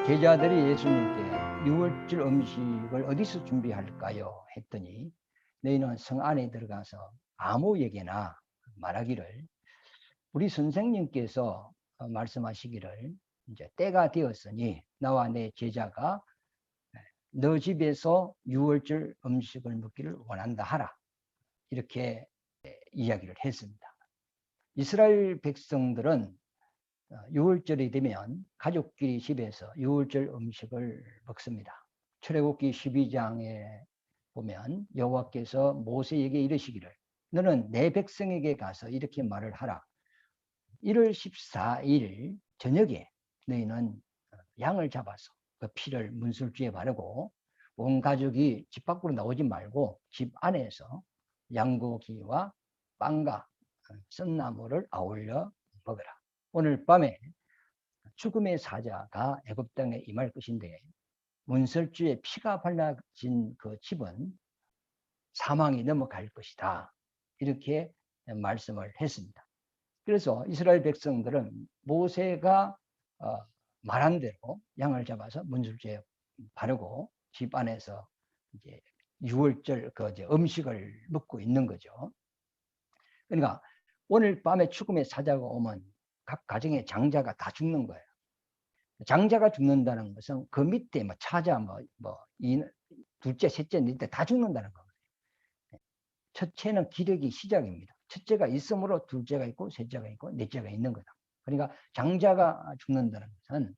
제자들이 예수님께 유월절 음식을 어디서 준비할까요? 했더니 너희는 성 안에 들어가서 아무에게나 말하기를 우리 선생님께서 말씀하시기를 이제 때가 되었으니 나와 내 제자가 너 집에서 유월절 음식을 먹기를 원한다 하라. 이렇게 이야기를 했습니다. 이스라엘 백성들은 유월절이 되면 가족끼리 집에서 유월절 음식을 먹습니다. 출애굽기 12장에 보면 여호와께서 모세에게 이르시기를 너는 내 백성에게 가서 이렇게 말을 하라. 1월 14일 저녁에 너희는 양을 잡아서 그 피를 문설주에 바르고 온 가족이 집 밖으로 나오지 말고 집 안에서 양고기와 빵과 썬나물을 아울러 먹으라. 오늘 밤에 죽음의 사자가 애굽 땅에 임할 것인데 문설주에 피가 발라진 그 집은 사망이 넘어갈 것이다. 이렇게 말씀을 했습니다. 그래서 이스라엘 백성들은 모세가 말한 대로 양을 잡아서 문설주에 바르고 집 안에서 이제 유월절 그 음식을 먹고 있는 거죠. 그러니까 오늘 밤에 죽음의 사자가 오면 각 가정의 장자가 다 죽는 거예요. 장자가 죽는다는 것은 그 밑에 뭐 차자 둘째, 셋째, 넷째 다 죽는다는 거예요. 첫째는 기력이 시작입니다. 첫째가 있으므로 둘째가 있고 셋째가 있고 넷째가 있는 거다. 그러니까 장자가 죽는다는 것은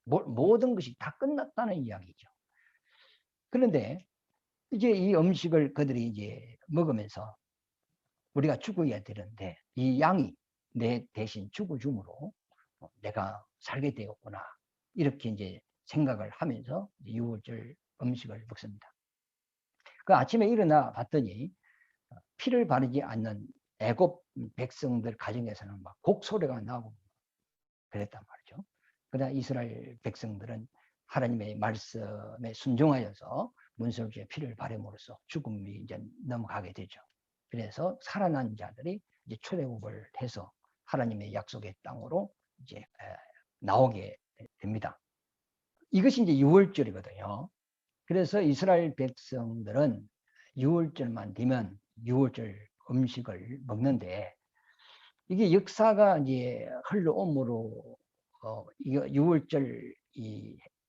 모든 것이 다 끝났다는 이야기죠. 그런데 이제 이 음식을 그들이 이제 먹으면서 우리가 죽어야 되는데 이 양이 내 대신 죽어줌으로 내가 살게 되었구나. 이렇게 이제 생각을 하면서 유월절 음식을 먹습니다. 그 아침에 일어나 봤더니 피를 바르지 않는 애굽 백성들 가정에서는 막 곡소리가 나고 그랬단 말이죠. 그러나 이스라엘 백성들은 하나님의 말씀에 순종하여서 문설주에 피를 바름으로써 죽음이 이제 넘어가게 되죠. 그래서 살아난 자들이 이제 출애굽을 해서 하나님의 약속의 땅으로 이제 나오게 됩니다. 이것이 이제 유월절이거든요. 그래서 이스라엘 백성들은 유월절만 되면 유월절 음식을 먹는데 이게 역사가 이제 흘러옴으로 유월절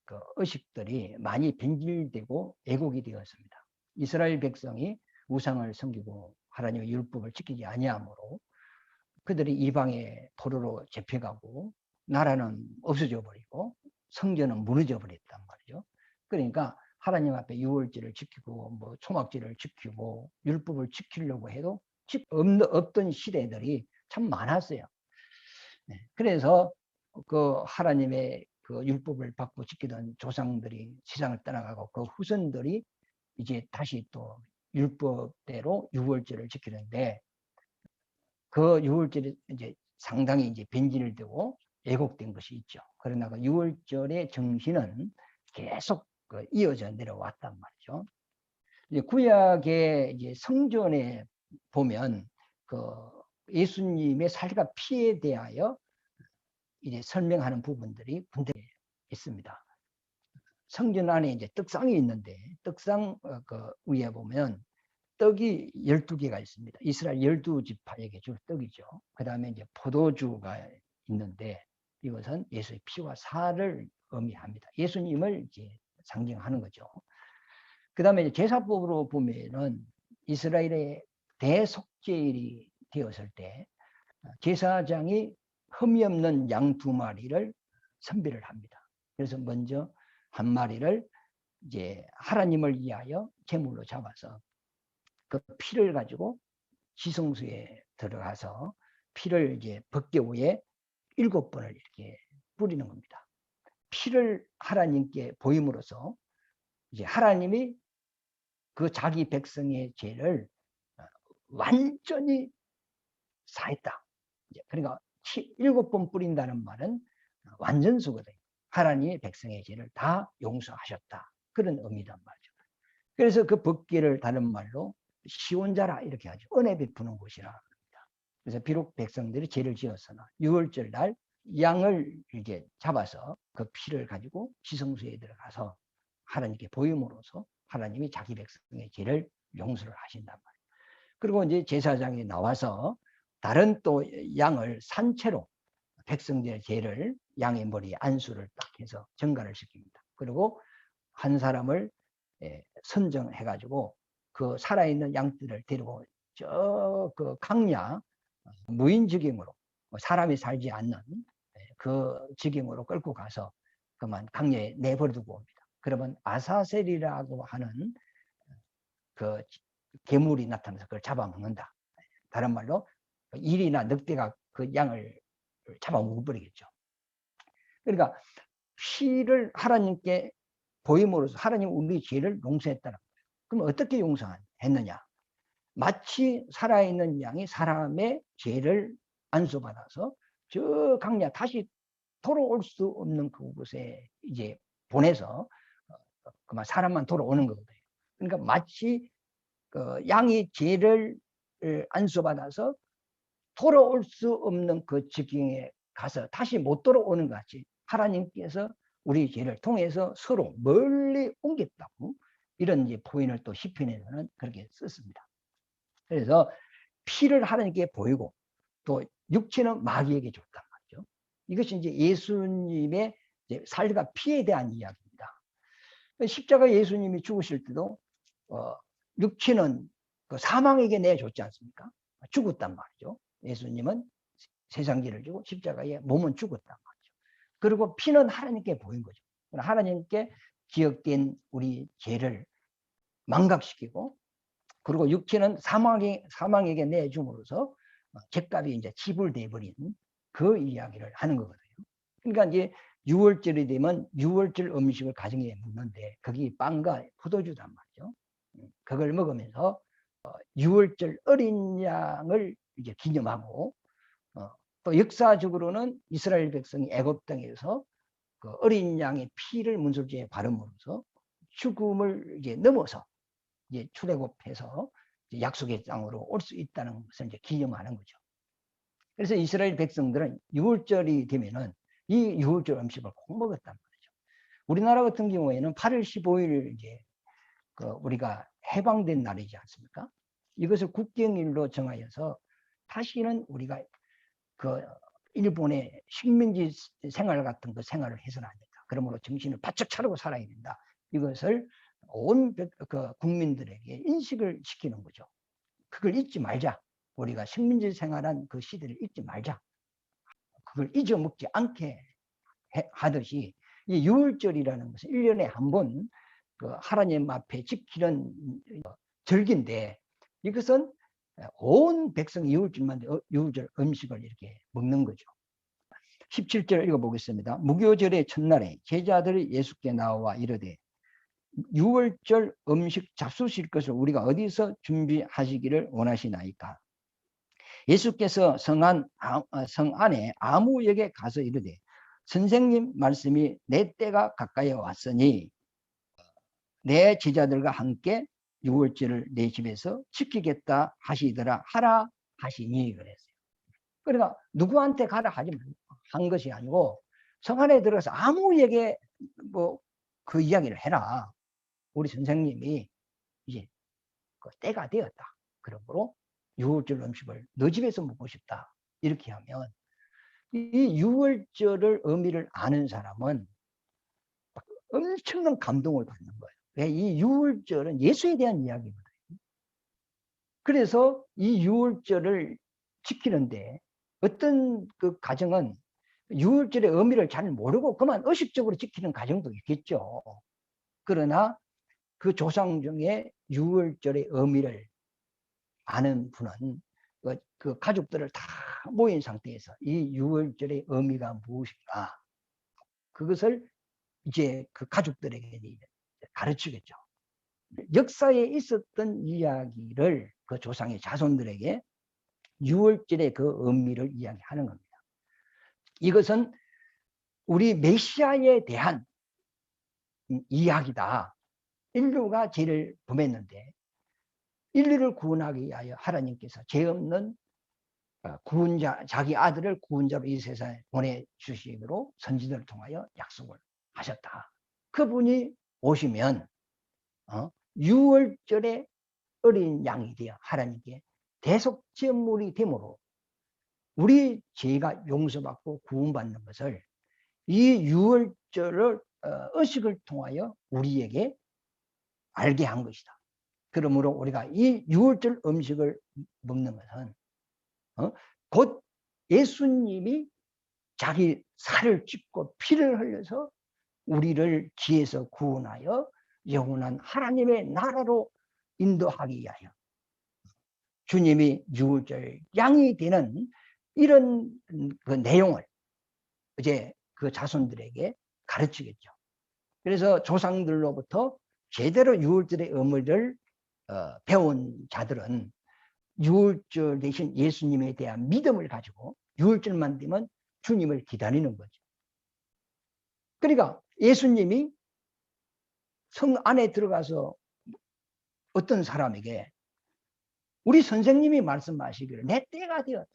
그 의식들이 많이 변질되고 왜곡이 되었습니다. 이스라엘 백성이 우상을 섬기고 하나님의 율법을 지키지 아니하므로 그들이 이방의 포로로 잡혀가고 나라는 없어져 버리고 성전은 무너져 버렸단 말이죠. 그러니까 하나님 앞에 유월절을 지키고 뭐 초막절을 지키고 율법을 지키려고 해도 없던 시대들이 참 많았어요. 그래서 그 하나님의 그 율법을 받고 지키던 조상들이 세상을 떠나가고 그 후손들이 이제 다시 또 율법대로 유월절을 지키는데 그 유월절이 이제 상당히 이제 변질되고 왜곡된 것이 있죠. 그러나 그 유월절의 정신은 계속 이어져 내려왔단 말이죠. 이제 구약의 이제 성전에 보면 그 예수님의 살과 피에 대하여 이제 설명하는 부분들이 군데에 있습니다. 성전 안에 이제 떡상이 있는데 떡상 그 위에 보면 떡이 12개가 있습니다. 이스라엘 12지파에게 줄 떡이죠. 그 다음에 이제 포도주가 있는데 이것은 예수의 피와 살을 의미합니다. 예수님을 이제 상징하는 거죠. 그 다음에 제사법으로 보면은 이스라엘의 대속죄일이 되었을 때 제사장이 흠이 없는 양 2마리를 선별을 합니다. 그래서 먼저 한 마리를 이제 하나님을 위하여 제물로 잡아서 그 피를 가지고 지성소에 들어가서 피를 이제 벗겨 위에 7번을 이렇게 뿌리는 겁니다. 피를 하나님께 보임으로써 이제 하나님이 그 자기 백성의 죄를 완전히 사했다. 그러니까 7번 뿌린다는 말은 완전수거든요. 하나님의 백성의 죄를 다 용서하셨다. 그런 의미란 말이죠. 그래서 그 벗기를 다른 말로 시온자라 이렇게 하죠. 은혜 베푸는 곳이라 합니다. 그래서 비록 백성들이 죄를 지었으나 6월절 날 양을 이렇게 잡아서 그 피를 가지고 지성소에 들어가서 하나님께 보임으로써 하나님이 자기 백성의 죄를 용서를 하신단 말이에요. 그리고 이제 제사장이 나와서 다른 또 양을 산채로 백성들의 죄를 양의 머리에 안수를 딱 해서 정가를 시킵니다. 그리고 한 사람을 선정해 가지고 그 살아있는 양들을 데리고 저 그 강야 무인지경으로 사람이 살지 않는 그 지경으로 끌고 가서 그만 강야에 내버려두고 옵니다. 그러면 아사셀이라고 하는 그 괴물이 나타나서 그걸 잡아먹는다. 다른 말로 일이나 늑대가 그 양을 잡아먹어버리겠죠. 그러니까 피를 하나님께 보임으로써 하나님 우리 죄를 용서했다는 거예요. 그럼 어떻게 용서했느냐? 마치 살아있는 양이 사람의 죄를 안수받아서 저 강야 다시 돌아올 수 없는 그곳에 이제 보내서 그만 사람만 돌아오는 거거든요. 그러니까 마치 그 양이 죄를 안수받아서 돌아올 수 없는 그 지경에 가서 다시 못 돌아오는 것 같이 하나님께서 우리 죄를 통해서 서로 멀리 옮겼다고 이런 이제 포인을 또 시편에서는 그렇게 썼습니다. 그래서 피를 하나님께 보이고 또 육체는 마귀에게 줬단 말이죠. 이것이 이제 예수님의 이제 살과 피에 대한 이야기입니다. 십자가 예수님이 죽으실 때도 육체는 그 사망에게 내줬지 않습니까? 죽었단 말이죠. 예수님은 세상죄를 지고 십자가에 몸은 죽었단 말이죠. 그리고 피는 하나님께 보인 거죠. 하나님께 기억된 우리 죄를 망각시키고 그리고 육체는 사망에게 내줌으로써 죄값이 이제 지불돼 버린 그 이야기를 하는 거거든요. 그러니까 이제 6월절이 되면 6월절 음식을 가정에 먹는데 거기 빵과 포도주단 말이죠. 그걸 먹으면서 6월절 어린 양을 이제 기념하고 또 역사적으로는 이스라엘 백성이 애굽 땅에서 그 어린 양의 피를 문설주에 바름으로써 죽음을 이제 넘어서 이제 출애굽해서 약속의 땅으로 올 수 있다는 것을 이제 기념하는 거죠. 그래서 이스라엘 백성들은 6월절이 되면은 이 6월절 음식을 꼭 먹었단 말이죠. 우리나라 같은 경우에는 8월 15일 이제 그 우리가 해방된 날이지 않습니까? 이것을 국경일로 정하여서 다시는 우리가 그 일본의 식민지 생활 같은 그 생활을 해서는 안 된다. 그러므로 정신을 바짝 차리고 살아야 된다. 이것을 온 그 국민들에게 인식을 시키는 거죠. 그걸 잊지 말자. 우리가 식민지 생활한 그 시대를 잊지 말자. 그걸 잊어먹지 않게 하듯이 이 유월절이라는 것은 1년에 한 번 그 하나님 앞에 지키는 절기인데 이것은 온 백성 유월절만 유월절 음식을 이렇게 먹는 거죠. 17절 읽어보겠습니다. 무교절의 첫날에 제자들이 예수께 나와 이르되 6월절 음식 잡수실 것을 우리가 어디서 준비하시기를 원하시나이까? 예수께서 성 안에 아무에게 가서 이르되 선생님 말씀이 내 때가 가까이 왔으니 내 제자들과 함께 6월절을 내 집에서 지키겠다 하시더라 하라 하시니 그랬어요. 그러니까 누구한테 가라 하지 한 것이 아니고 성 안에 들어가서 아무에게 뭐 그 이야기를 해라. 우리 선생님이 이제 그 때가 되었다. 그러므로 6월절 음식을 너 집에서 먹고 싶다. 이렇게 하면 이 6월절을 의미를 아는 사람은 엄청난 감동을 받는 거예요. 이 6월절은 예수에 대한 이야기거든요. 그래서 이 6월절을 지키는데 어떤 그 가정은 6월절의 의미를 잘 모르고 그만 의식적으로 지키는 가정도 있겠죠. 그러나 그 조상 중에 6월절의 의미를 아는 분은 그 가족들을 다 모인 상태에서 이 6월절의 의미가 무엇인가 그것을 이제 그 가족들에게 가르치겠죠. 역사에 있었던 이야기를 그 조상의 자손들에게 6월절의 그 의미를 이야기하는 겁니다. 이것은 우리 메시아에 대한 이야기다. 인류가 죄를 범했는데 인류를 구원하기 위하여 하나님께서 죄 없는 구원자, 자기 아들을 구원자로 이 세상에 보내주시기로 선지자를 통하여 약속을 하셨다. 그분이 오시면 6월절에 어린 양이 되어 하나님께 대속제물이 되므로 우리 죄가 용서받고 구원받는 것을 이 6월절을 의식을 통하여 우리에게 알게 한 것이다. 그러므로 우리가 이 6월절 음식을 먹는 것은 곧 예수님이 자기 살을 찢고 피를 흘려서 우리를 지에서 구원하여 영원한 하나님의 나라로 인도하기 위하여 주님이 6월절 양이 되는 이런 그 내용을 이제 그 자손들에게 가르치겠죠. 그래서 조상들로부터 제대로 6월절의 의무를 배운 자들은 6월절 대신 예수님에 대한 믿음을 가지고 6월절만 되면 주님을 기다리는 거죠. 그러니까 예수님이 성 안에 들어가서 어떤 사람에게 우리 선생님이 말씀하시기를 내 때가 되었다.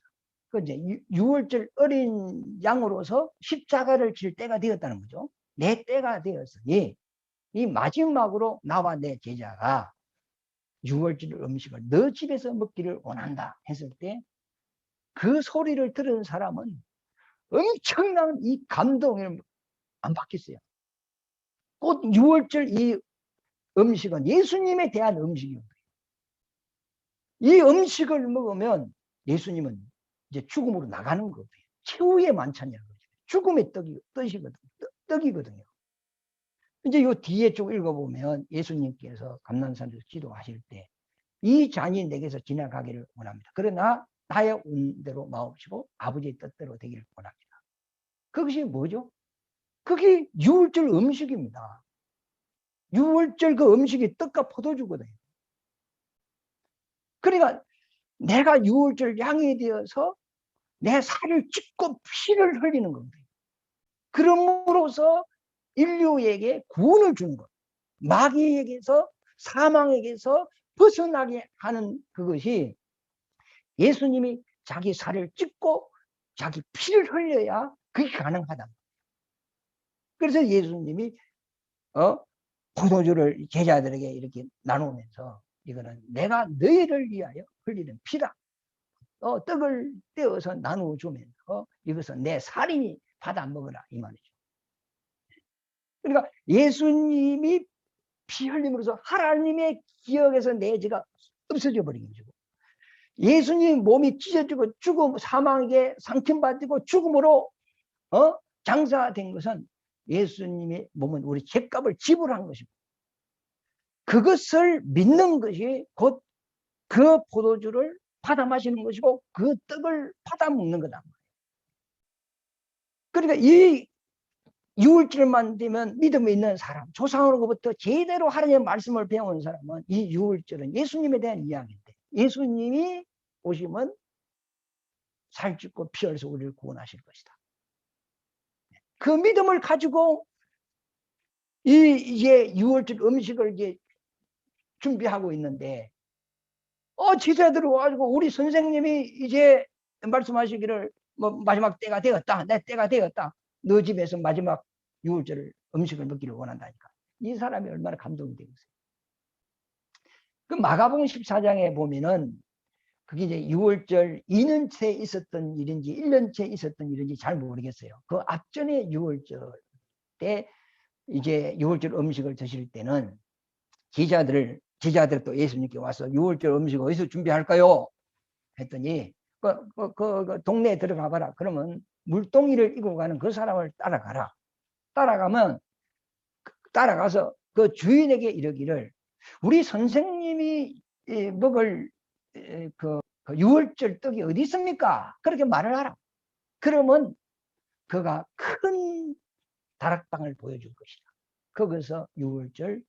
그 이제 6월절 어린 양으로서 십자가를 질 때가 되었다는 거죠. 내 때가 되었으니 이 마지막으로 나와 내 제자가 6월절 음식을 너 집에서 먹기를 원한다 했을 때 그 소리를 들은 사람은 엄청난 이 감동을 안 받겠어요. 곧 6월절 이 음식은 예수님에 대한 음식이에요. 이 음식을 먹으면 예수님은 이제 죽음으로 나가는 거예요. 최후의 만찬이라는 거죠. 죽음의 떡이거든요. 이제 요 뒤에 쭉 읽어보면 예수님께서 감난산에서 기도하실 때 이 잔이 내게서 지나가기를 원합니다. 그러나 나의 운대로 마옵시고 아버지의 뜻대로 되기를 원합니다. 그것이 뭐죠? 그게 6월절 음식입니다. 6월절 그 음식이 떡과 포도주거든요. 그러니까 내가 6월절 양이 되어서 내 살을 찢고 피를 흘리는 겁니다. 그럼으로써 인류에게 구원을 주는 것. 마귀에게서 사망에게서 벗어나게 하는 그것이 예수님이 자기 살을 찢고 자기 피를 흘려야 그게 가능하다. 그래서 예수님이 포도주를 제자들에게 이렇게 나누면서 이거는 내가 너희를 위하여 흘리는 피다. 떡을 떼어서 나누어 주면서 이것은 내 살이니 받아 먹으라 이 말이죠. 그러니까 예수님이 피 흘림으로써 하나님의 기억에서 내 죄가 없어져 버린 거죠. 예수님 몸이 찢어지고 죽음 사망에게 상침받고 죽음으로 장사된 것은 예수님의 몸은 우리 죄값을 지불한 것입니다. 그것을 믿는 것이 곧 그 포도주를 받아 마시는 것이고 그 떡을 받아 먹는 거다. 그러니까 이 6월절만 되면 믿음이 있는 사람, 조상으로부터 제대로 하나님의 말씀을 배운 사람은 이 6월절은 예수님에 대한 이야기인데 예수님이 오시면 살찌고 피 흘려서 우리를 구원하실 것이다. 그 믿음을 가지고 이제 6월절 음식을 이제 준비하고 있는데 제자들이 와가지고 우리 선생님이 이제 말씀하시기를 뭐 마지막 때가 되었다. 내 때가 되었다. 너 집에서 마지막 6월절 음식을 먹기를 원한다니까. 이 사람이 얼마나 감동이 되겠어요. 그 마가복음 14장에 보면은 그게 이제 6월절 2년째 있었던 일인지 1년째 있었던 일인지 잘 모르겠어요. 그 앞전에 6월절 때 이제 6월절 음식을 드실 때는 제자들 또 예수님께 와서 6월절 음식 어디서 준비할까요? 했더니 그 동네에 들어가 봐라. 그러면 물동이를 이고 가는 그 사람을 따라가라. 따라가서 그 주인에게 이르기를 우리 선생님이 먹을 그 6월절 떡이 어디 있습니까? 그렇게 말을 하라. 그러면 그가 큰 다락방을 보여줄 것이다. 거기서 6월절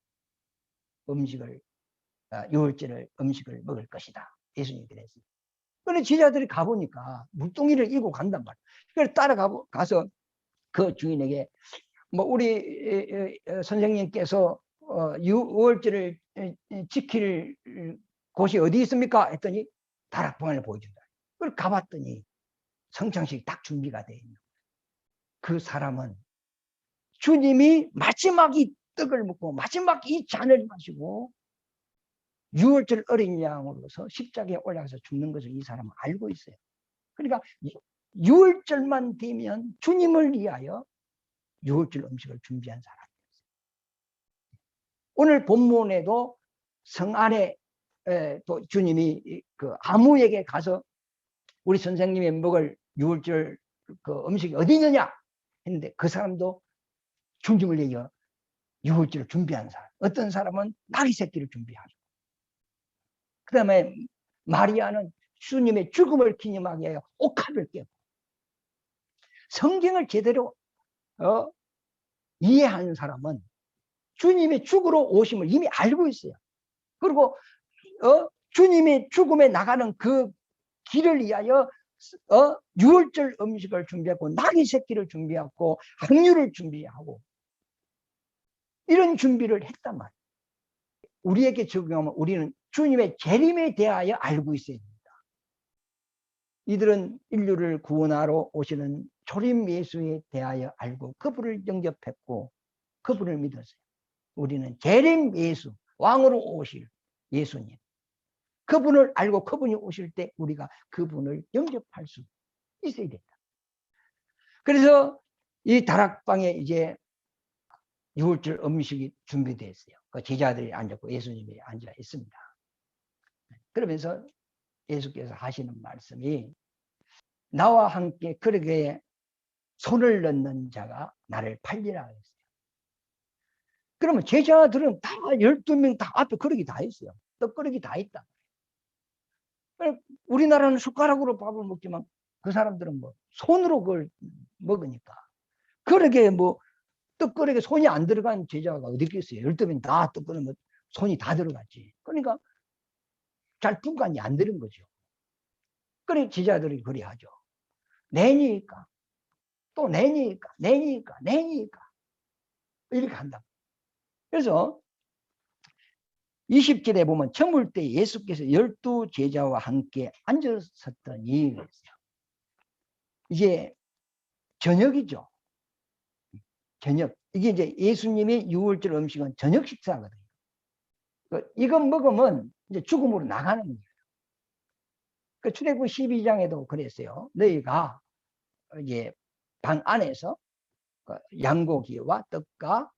음식을 음식을 먹을 것이다. 예수님이 그랬습니다. 그런데 제자들이 가보니까 물동이를 이고 간단 말이에요. 그래서 따라가서 그 주인에게 뭐 우리 선생님께서 6월절을 지킬 곳이 어디 있습니까? 했더니 다락방을 보여준다. 그걸 가봤더니 성찬식이 딱 준비가 돼 있는 그 사람은 주님이 마지막 이 떡을 먹고 마지막 이 잔을 마시고 6월절 어린 양으로서 십자가에 올라가서 죽는 것을 이 사람은 알고 있어요. 그러니까 6월절만 되면 주님을 위하여 6월절 음식을 준비한 사람이었어요. 오늘 본문에도 성 안에 또 주님이 그 아무에게 가서 우리 선생님이 먹을 6월절 그 음식이 어디 있느냐 했는데 그 사람도 중심을 내어 6월절을 준비한 사람. 어떤 사람은 나귀 새끼를 준비하고 그 다음에 마리아는 주님의 죽음을 기념하기 위하여 옥합을 깨고 성경을 제대로 이해하는 사람은 주님의 죽으러 오심을 이미 알고 있어요. 그리고 주님의 죽음에 나가는 그 길을 위하여 6월절 음식을 준비하고 나귀 새끼를 준비하고 항유를 준비하고 이런 준비를 했단 말이에요. 우리에게 적용하면 우리는 주님의 재림에 대하여 알고 있어야 됩니다. 이들은 인류를 구원하러 오시는 초림 예수에 대하여 알고 그분을 영접했고 그분을 믿었어요. 우리는 재림 예수, 왕으로 오실 예수님, 그분을 알고 그분이 오실 때 우리가 그분을 영접할 수 있어야 된다. 그래서 이 다락방에 이제 6월절 음식이 준비되어 그 제자들이 앉았고 예수님이 앉아 있습니다. 그러면서 예수께서 하시는 말씀이 나와 함께 그릇에 손을 넣는 자가 나를 팔리라 했어요. 그러면 제자들은 다 12명 다 앞에 그릇이 다 있어요. 떡그릇이 다 있다. 우리나라는 숟가락으로 밥을 먹지만 그 사람들은 뭐 손으로 그걸 먹으니까 그릇에 뭐 떡그릇에 손이 안 들어간 제자가 어디 있겠어요. 12명 다 떡그릇 뭐 손이 다 들어갔지. 그러니까 잘 분간이 안 되는 거죠. 그래 제자들이 그리 하죠. 내니까 또 내니까 이렇게 한다. 그래서 20절에 보면 저물 때 예수께서 12 제자와 함께 앉았었더니 이게 저녁이죠. 저녁. 이게 이제 예수님의 6월절 음식은 저녁 식사거든요. 이건 먹으면 이제 죽음으로 나가는 거예요. 그 출애굽 12장에도 그랬어요. 너희가 이제 방 안에서 양고기와 떡과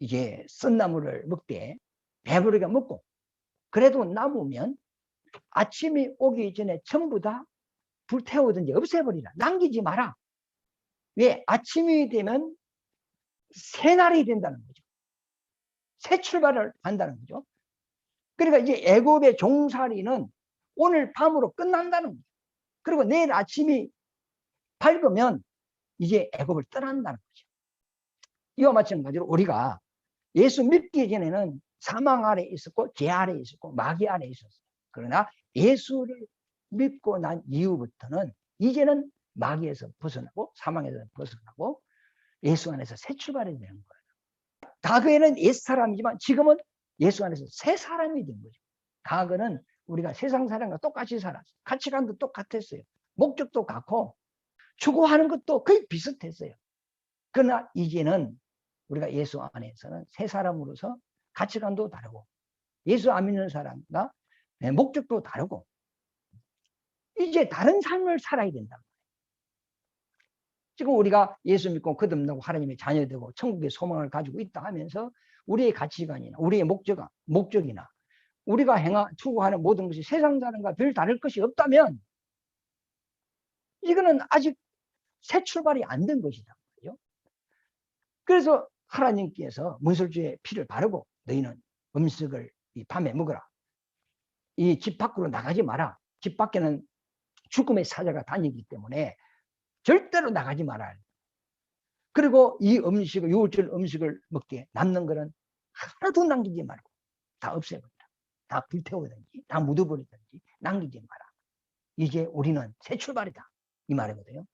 이제 썬나물을 먹되 배부르게 먹고 그래도 남으면 아침이 오기 전에 전부 다 불태우든지 없애버리라. 남기지 마라. 왜? 아침이 되면 새 날이 된다는 거죠. 새 출발을 한다는 거죠. 그러니까 이제 애굽의 종살이는 오늘 밤으로 끝난다는 거죠. 그리고 내일 아침이 밝으면 이제 애굽을 떠난다는 거죠. 이와 마찬가지로 우리가 예수 믿기 전에는 사망 아래 있었고 죄 아래 있었고 마귀 아래 있었어요. 그러나 예수를 믿고 난 이후부터는 이제는 마귀에서 벗어나고 사망에서 벗어나고 예수 안에서 새 출발이 되는 거예요. 과거에는 옛사람이지만 지금은 예수 안에서 새 사람이 된 거죠. 과거는 우리가 세상 사람과 똑같이 살았어요. 가치관도 똑같았어요. 목적도 같고 추구하는 것도 거의 비슷했어요. 그러나 이제는 우리가 예수 안에서는 새 사람으로서 가치관도 다르고 예수 안 믿는 사람과 목적도 다르고 이제 다른 삶을 살아야 된다. 지금 우리가 예수 믿고 거듭나고 하나님의 자녀되고 천국의 소망을 가지고 있다 하면서 우리의 가치관이나 우리의 목적이나 우리가 추구하는 모든 것이 세상 사람과 별 다를 것이 없다면 이거는 아직 새 출발이 안 된 것이다. 그래서 하나님께서 문설주의 피를 바르고 너희는 음식을 이 밤에 먹어라. 이 집 밖으로 나가지 마라. 집 밖에는 죽음의 사자가 다니기 때문에 절대로 나가지 마라. 그리고 이 음식을 6월절 음식을 먹게 남는 거는 하나도 남기지 말고 다 없애버리라. 다 불태우든지 다 묻어버리든지 남기지 마라. 이제 우리는 새 출발이다. 이 말이거든요.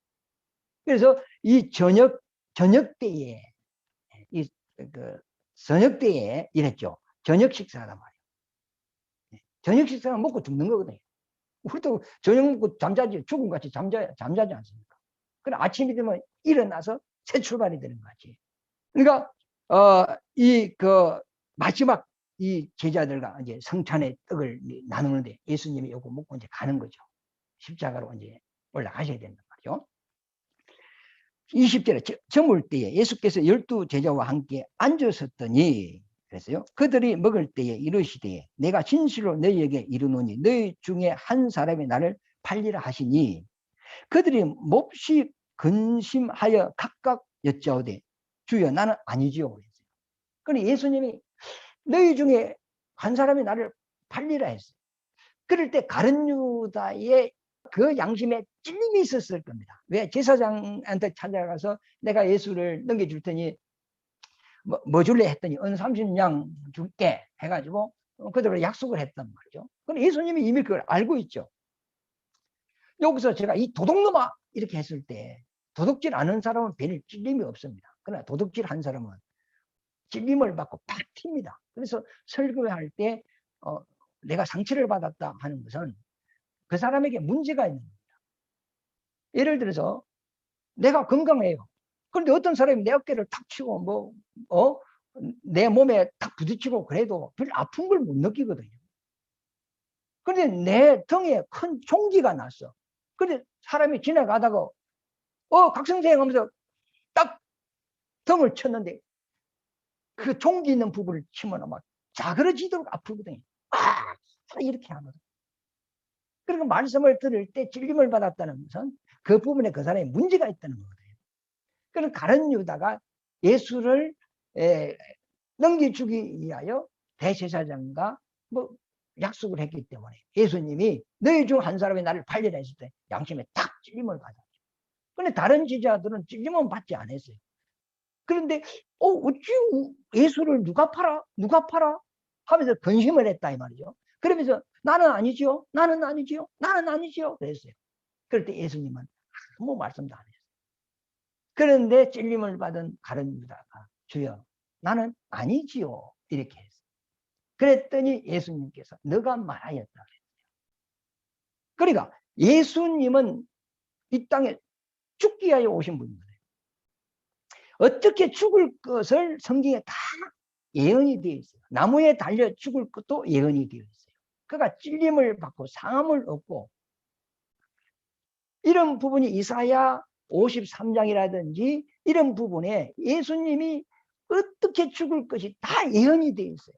그래서 이 저녁 때에 저녁 때에 이랬죠. 저녁 식사란 말이에요. 저녁 식사는 먹고 죽는 거거든요. 우리도 저녁 먹고 잠자지, 죽음같이 잠자지 않습니까? 그래, 아침이 되면 일어나서 새 출발이 되는 거지. 그러니까, 마지막 이 제자들과 이제 성찬의 떡을 나누는데 예수님이 요거 먹고 이제 가는 거죠. 십자가로 이제 올라가셔야 된단 말이죠. 20절에 저물 때에 예수께서 12 제자와 함께 앉으셨더니, 그래서요, 그들이 먹을 때에 이르시되 내가 진실로 너희에게 이르노니 너희 중에 한 사람이 나를 팔리라 하시니, 그들이 몹시 근심하여 각각 여짜오되 주여 나는 아니지요. 그랬어요. 그러니 예수님이 너희 중에 한 사람이 나를 팔리라 했어요. 그럴 때 가룟 유다의 그 양심에 찔림이 있었을 겁니다. 왜? 제사장한테 찾아가서 내가 예수를 넘겨줄 테니 뭐 줄래 했더니 은 30냥 줄게 해가지고 그대로 약속을 했단 말이죠. 그럼 예수님이 이미 그걸 알고 있죠. 여기서 제가 이 도둑놈아 이렇게 했을 때 도둑질 않은 사람은 별로 찔림이 없습니다. 그러나 도둑질 한 사람은 찔림을 받고 팍 튑니다. 그래서 설교할 때 내가 상처를 받았다 하는 것은 그 사람에게 문제가 있는 겁니다. 예를 들어서 내가 건강해요. 그런데 어떤 사람이 내 어깨를 탁 치고 내 몸에 탁 부딪히고 그래도 별 아픈 걸 못 느끼거든요. 그런데 내 등에 큰 종기가 났어. 그런데 사람이 지나가다가 각성생 하면서 딱 등을 쳤는데 그 종기 있는 부분을 치면 막 자그러지도록 아프거든요. 이렇게 하거든. 그리고 말씀을 들을 때 찔림을 받았다는 것은 그 부분에 그 사람이 문제가 있다는 거거든요. 그럼 가룟 유다가 예수를 넘겨주기 위하여 대제사장과 약속을 했기 때문에 예수님이 너희 중 한 사람이 나를 팔리라 했을 때 양심에 탁 찔림을 받았죠. 그런데 다른 제자들은 찔림은 받지 않았어요. 그런데 어찌 예수를 누가 팔아 하면서 근심을 했다 이 말이죠. 그러면서 나는 아니지요, 나는 아니지요, 나는 아니지요 그랬어요. 그럴 때 예수님은 아무 말씀도 안 했어요. 그런데 찔림을 받은 가룟 유다가 주여 나는 아니지요 이렇게 했어요. 그랬더니 예수님께서 너가 말하였다 그랬어요. 그러니까 예수님은 이 땅에 죽기 위하여 오신 분입니다. 어떻게 죽을 것을 성경에 다 예언이 되어 있어요. 나무에 달려 죽을 것도 예언이 되어 있어요. 그가 찔림을 받고 상함을 얻고, 이런 부분이 이사야 53장이라든지 이런 부분에 예수님이 어떻게 죽을 것이 다 예언이 되어 있어요.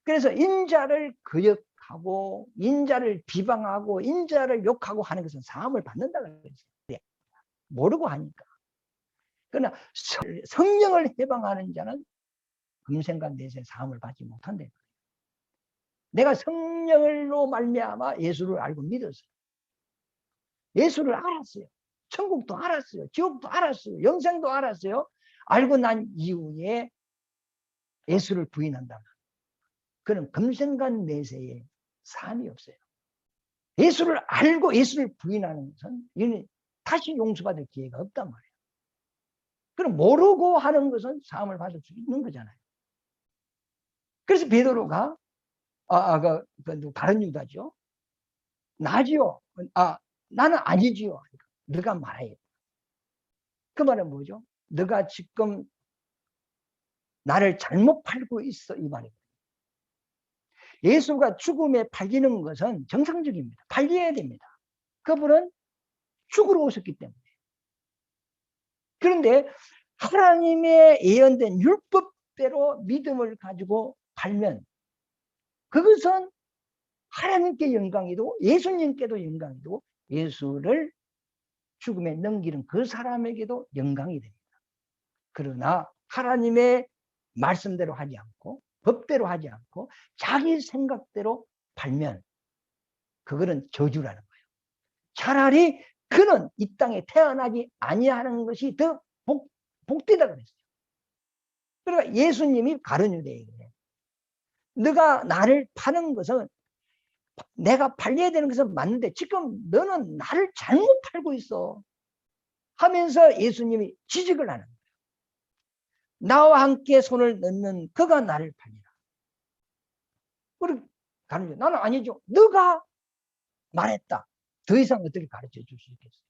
그래서 인자를 거역하고 인자를 비방하고 인자를 욕하고 하는 것은 사함을 받는다고 했어요. 모르고 하니까. 그러나 성령을 해방하는 자는 금생과 내세 사함을 받지 못한다. 내가 성령으로 말미암아 예수를 알고 믿었어요. 예수를 알았어요. 천국도 알았어요. 지옥도 알았어요. 영생도 알았어요. 알고 난 이후에 예수를 부인한다. 그는 금생과 내세에 사함이 없어요. 예수를 알고 예수를 부인하는 것은 이는 다시 용서받을 기회가 없단 말이에요. 그럼 모르고 하는 것은 사함을 받을 수 있는 거잖아요. 그래서 베드로가 다른 유다죠. 나지요. 나는 아니지요. 너가 말해. 그 말은 뭐죠? 너가 지금 나를 잘못 팔고 있어 이 말이에요. 예수가 죽음에 팔리는 것은 정상적입니다. 팔려야 됩니다. 그분은 죽으러 오셨기 때문에. 그런데 하나님의 예언된 율법대로 믿음을 가지고 팔면 그것은 하나님께 영광이고 예수님께도 영광이고 예수를 죽음에 넘기는 그 사람에게도 영광이 됩니다. 그러나 하나님의 말씀대로 하지 않고 법대로 하지 않고 자기 생각대로 팔면 그거는 저주라는 거예요. 차라리 그는 이 땅에 태어나지 아니하는 것이 더 복되다 그랬어요. 그러니까 예수님이 가룟 유다에게 너가 나를 파는 것은 내가 팔려야 되는 것은 맞는데 지금 너는 나를 잘못 팔고 있어 하면서 예수님이 지적을 하는 거예요. 나와 함께 손을 넣는 그가 나를 팔리라. 그리고 나는 아니죠. 너가 말했다. 더 이상 어떻게 가르쳐 줄 수 있겠어요?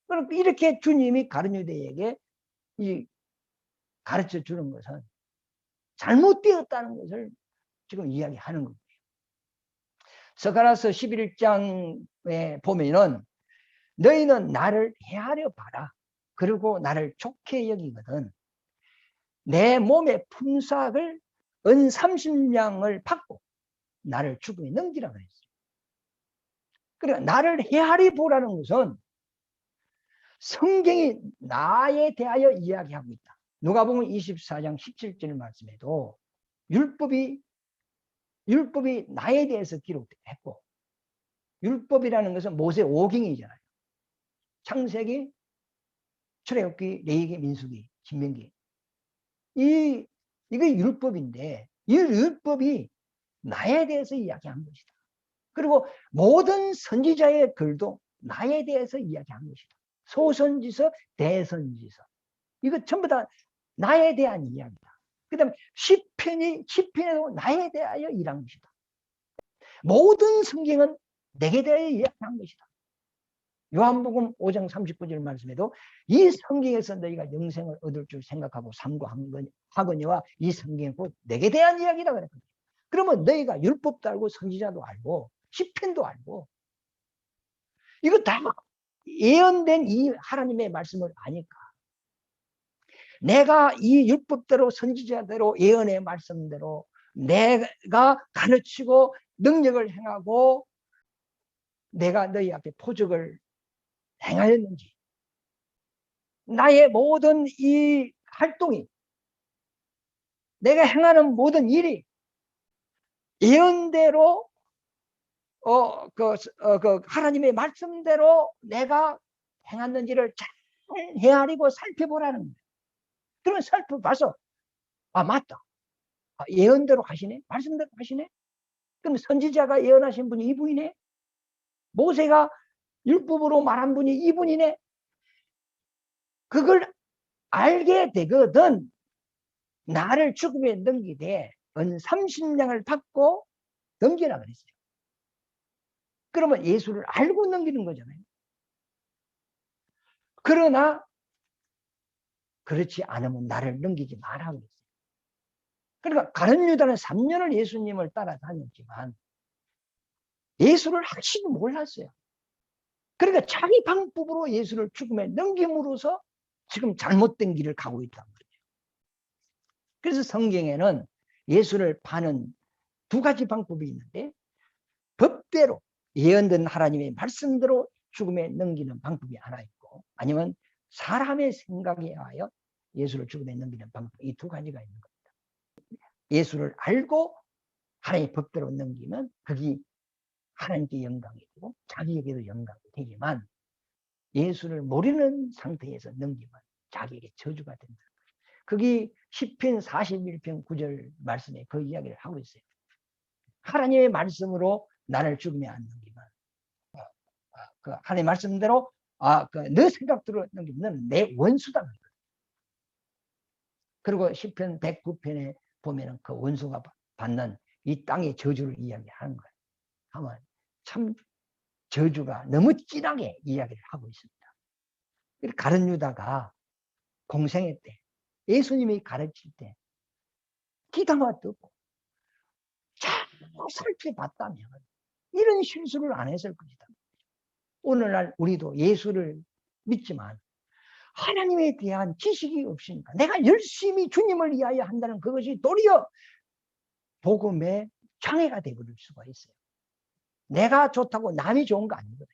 그럼 이렇게 주님이 가룟 유대에게 이 가르쳐 주는 것은 잘못되었다는 것을 지금 이야기하는 겁니다. 스가랴서 11장에 보면은 너희는 나를 헤아려 봐라. 그리고 나를 좋게 여기거든 내 몸의 품삯을 은 30냥을 받고 나를 죽음에 넘기라 그랬어요. 그러니까 나를 헤아려 보라는 것은 성경이 나에 대하여 이야기하고 있다. 누가복음 24장 17절 말씀에도 율법이 나에 대해서 기록했고 율법이라는 것은 모세 오경이잖아요. 창세기, 출애굽기, 레위기, 민수기, 신명기. 이게 율법인데 이 율법이 나에 대해서 이야기한 것이다. 그리고 모든 선지자의 글도 나에 대해서 이야기한 것이다. 소선지서, 대선지서. 이거 전부 다 나에 대한 이야기다. 그 다음에 시편에도 나에 대하여 일한 것이다. 모든 성경은 내게 대하여 이야기한 것이다. 요한복음 5장 39절 말씀에도 이 성경에서 너희가 영생을 얻을 줄 생각하고 삼고하거니와 이 성경은 곧 내게 대한 이야기다 그랬거든요. 그러면 너희가 율법도 알고 선지자도 알고 시편도 알고 이거 다 예언된 이 하나님의 말씀을 아니까 내가 이 율법대로 선지자대로 예언의 말씀대로 내가 가르치고 능력을 행하고 내가 너희 앞에 표적을 행하였는지 나의 모든 이 활동이 내가 행하는 모든 일이 예언대로 하나님의 말씀대로 내가 행했는지를 잘 헤아리고 살펴보라는 거예요. 그러면 살펴봐서 맞다. 예언대로 하시네. 말씀대로 하시네. 그럼 선지자가 예언하신 분이 이분이네. 모세가 율법으로 말한 분이 이분이네. 그걸 알게 되거든 나를 죽음에 넘기되 은 30냥을 받고 넘기라 그랬어요. 그러면 예수를 알고 넘기는 거잖아요. 그러나 그렇지 않으면 나를 넘기지 마라 그랬어요. 그러니까 가룟 유다는 3년을 예수님을 따라다녔지만 예수를 확실히 몰랐어요. 그러니까 자기 방법으로 예수를 죽음에 넘김으로써 지금 잘못된 길을 가고 있단 말이에요. 그래서 성경에는 예수를 파는 두 가지 방법이 있는데 법대로 예언된 하나님의 말씀대로 죽음에 넘기는 방법이 하나 있고 아니면 사람의 생각에 의하여 예수를 죽음에 넘기는 방법 이 두 가지가 있는 겁니다. 예수를 알고 하나님의 법대로 넘기면 그게 하나님께 영광이고 자기에게도 영광이 되지만 예수를 모르는 상태에서 넘기면 자기에게 저주가 된다. 그게 시편 41편 9절 말씀에 그 이야기를 하고 있어요. 하나님의 말씀으로 나를 죽음에 안 넘기면 그 하나님의 말씀대로 너 생각대로 넘기면 내 원수다. 그리고 시편 109편에 보면은 그 원수가 받는 이 땅의 저주를 이야기하는 거예요. 하면 참 저주가 너무 진하게 이야기를 하고 있습니다. 가룟 유다가 공생애 때 예수님이 가르칠 때 기다마 듣고 잘 살펴봤다면 이런 실수를 안 했을 것이다. 오늘날 우리도 예수를 믿지만 하나님에 대한 지식이 없으니까 내가 열심히 주님을 위하여 한다는 그것이 도리어 복음의 장애가 되어버릴 수가 있어요. 내가 좋다고 남이 좋은 거 아니거든요.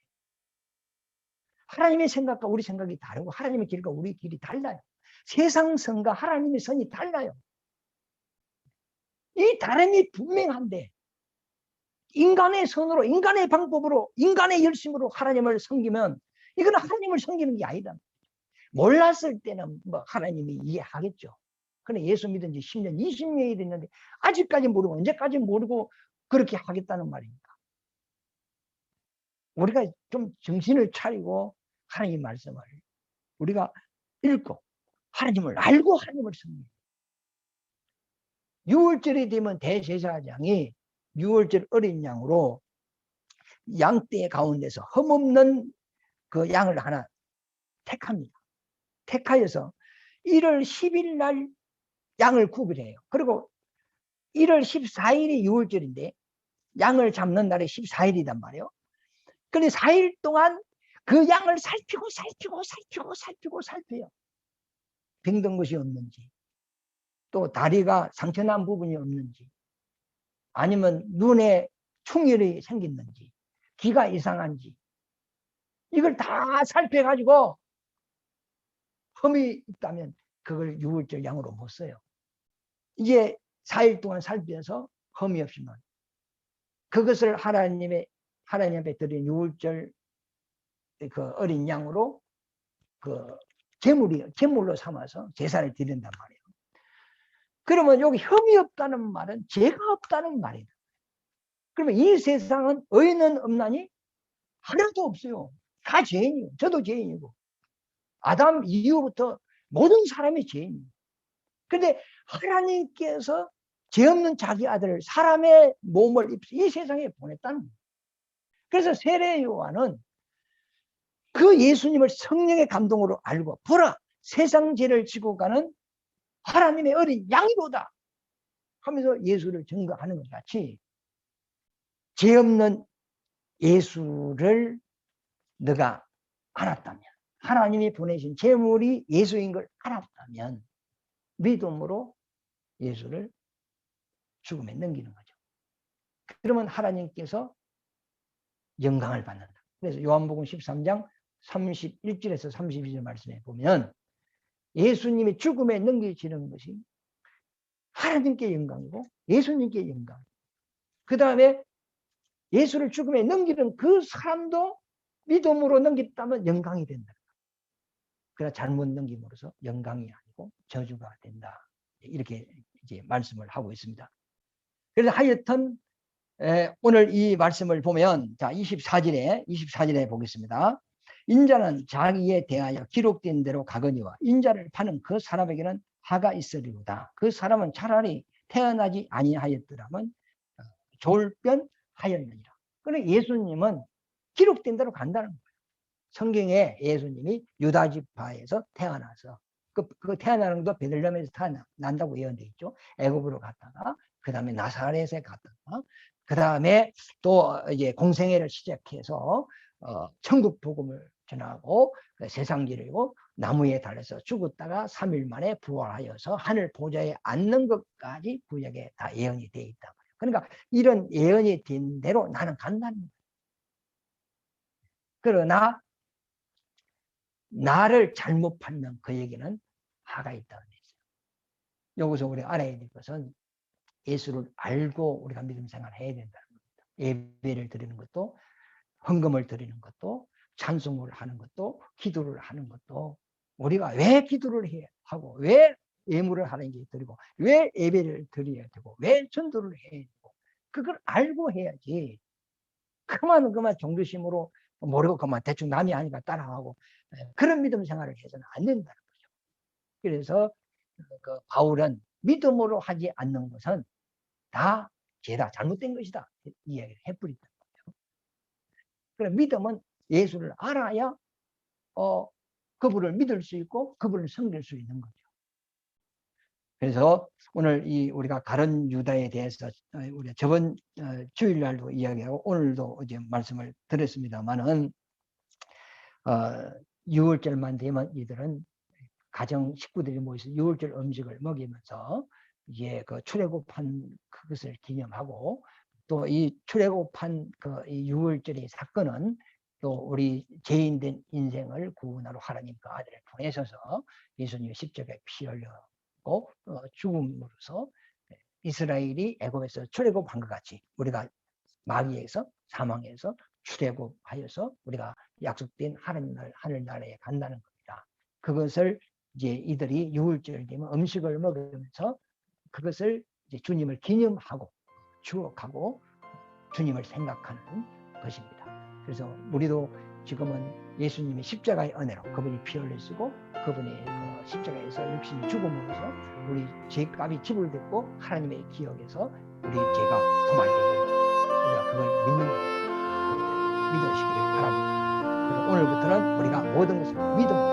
하나님의 생각과 우리 생각이 다르고 하나님의 길과 우리 길이 달라요. 세상 선과 하나님의 선이 달라요. 이 다름이 분명한데 인간의 선으로 인간의 방법으로 인간의 열심으로 하나님을 섬기면 이건 하나님을 섬기는 게 아니다. 몰랐을 때는 뭐 하나님이 이해하겠죠. 그런데 예수 믿은 지 10년 20년이 됐는데 아직까지 모르고 언제까지 모르고 그렇게 하겠다는 말입니까? 우리가 좀 정신을 차리고 하나님 말씀을 우리가 읽고 하나님을 알고 하나님을 섬깁니다. 6월절이 되면 대제사장이 6월절 어린 양으로 양떼 가운데서 흠없는 그 양을 하나 택합니다. 택하여서 1월 10일 날 양을 구별해요. 그리고 1월 14일이 6월절인데 양을 잡는 날이 14일이단 말이에요. 그런데 4일 동안 그 양을 살펴요. 병든 것이 없는지, 또 다리가 상처난 부분이 없는지, 아니면 눈에 충혈이 생겼는지, 귀가 이상한지, 이걸 다 살펴가지고 흠이 있다면 그걸 6월절 양으로 못 써요. 이제 4일 동안 살펴서 흠이 없으면 그것을 하나님 앞에 드린 6월절 그 어린 양으로 그 제물로 삼아서 제사를 드린단 말이에요. 그러면 여기 흠이 없다는 말은 죄가 없다는 말이다. 그러면 이 세상은 의인은 없나니? 하나도 없어요. 다 죄인이고, 저도 죄인이고, 아담 이후부터 모든 사람이 죄인이에요. 근데 하나님께서 죄 없는 자기 아들을 사람의 몸을 입혀 이 세상에 보냈다는 거예요. 그래서 세례 요한은 그 예수님을 성령의 감동으로 알고, 보라, 세상 죄를 지고 가는 하나님의 어린 양이로다 하면서 예수를 증거하는 것 같이, 죄 없는 예수를 너가 알았다면, 하나님이 보내신 제물이 예수인 걸 알았다면 믿음으로 예수를 죽음에 넘기는 거죠. 그러면 하나님께서 영광을 받는다. 그래서 요한복음 13장 31절에서 32절 말씀에 보면 예수님이 죽음에 넘기시는 것이 하나님께 영광이고 예수님께 영광. 그 다음에 예수를 죽음에 넘기는 그 사람도 믿음으로 넘겼다면 영광이 된다. 그러나 잘못 넘김으로써 영광이 아니고 저주가 된다. 이렇게 이제 말씀을 하고 있습니다. 그래서 하여튼 오늘 이 말씀을 보면 자 24절에 보겠습니다. 인자는 자기에 대하여 기록된 대로 가거니와 인자를 파는 그 사람에게는 하가 있으리로다. 그 사람은 차라리 태어나지 아니하였더라면 졸변하였느니라. 그러니까 예수님은 기록된 대로 간다는 거예요. 성경에 예수님이 유다 지파에서 태어나서 그 태어나는 것도 베들레헴에서 태어난다고 예언되어 있죠. 애굽으로 갔다가 그 다음에 나사렛에 갔다가 그 다음에 또 이제 공생애를 시작해서 천국 복음을 전하고 세상 지르고 나무에 달려서 죽었다가 3일 만에 부활하여서 하늘 보좌에 앉는 것까지 구약에 다 예언이 되어 있다. 그러니까 이런 예언이 된 대로 나는 간다는 거예요. 그러나 나를 잘못 받는 그에게는 하가 있다는 거죠. 여기서 우리가 알아야 될 것은 예수를 알고 우리가 믿음 생활을 해야 된다는 겁니다. 예배를 드리는 것도, 헌금을 드리는 것도, 찬송을 하는 것도, 기도를 하는 것도, 우리가 왜 기도를 해야 하고, 왜 예물을 하나님께 드리고, 왜 예배를 드려야 되고, 왜 전도를 해야 되고, 그걸 알고 해야지. 그만 종교심으로 모르고 그만 대충 남이 아니까 따라하고 그런 믿음 생활을 해서는 안 된다는 거죠. 그래서 그 바울은 믿음으로 하지 않는 것은 다 죄다, 잘못된 것이다 이야기를 해버린다는 거죠. 그래서 믿음은 예수를 알아야 그분을 믿을 수 있고 그분을 섬길 수 있는 거죠. 그래서 오늘 우리가 가룟 유다에 대해서 우리가 저번 주일날도 이야기하고 오늘도 이제 말씀을 드렸습니다만은 6월절만 되면 이들은 가정 식구들이 모여서 6월절 음식을 먹이면서 이제 그 출애굽한 그것을 기념하고 또 이 출애굽한 이 6월절의 사건은 또 우리 죄인된 인생을 구원하러 하나님과 아들을 보내셔서 예수님의 십자가에 피 흘렸고 죽음으로써 이스라엘이 애굽에서 출애굽한 것 같이 우리가 마귀에서 사망에서 출애굽하여서 우리가 약속된 하늘나라에 간다는 겁니다. 그것을 이제 이들이 6월절 되면 음식을 먹으면서 그것을 이제 주님을 기념하고 추억하고 주님을 생각하는 것입니다. 그래서 우리도 지금은 예수님의 십자가의 은혜로 그분이 피 흘리시고 그분의 그 십자가에서 육신이 죽음으로써 우리 죄값이 지불됐고 하나님의 기억에서 우리 죄가 도말되고 우리가 그걸 믿는 겁니다. 오늘부터는 우리가 모든 것을 믿음으로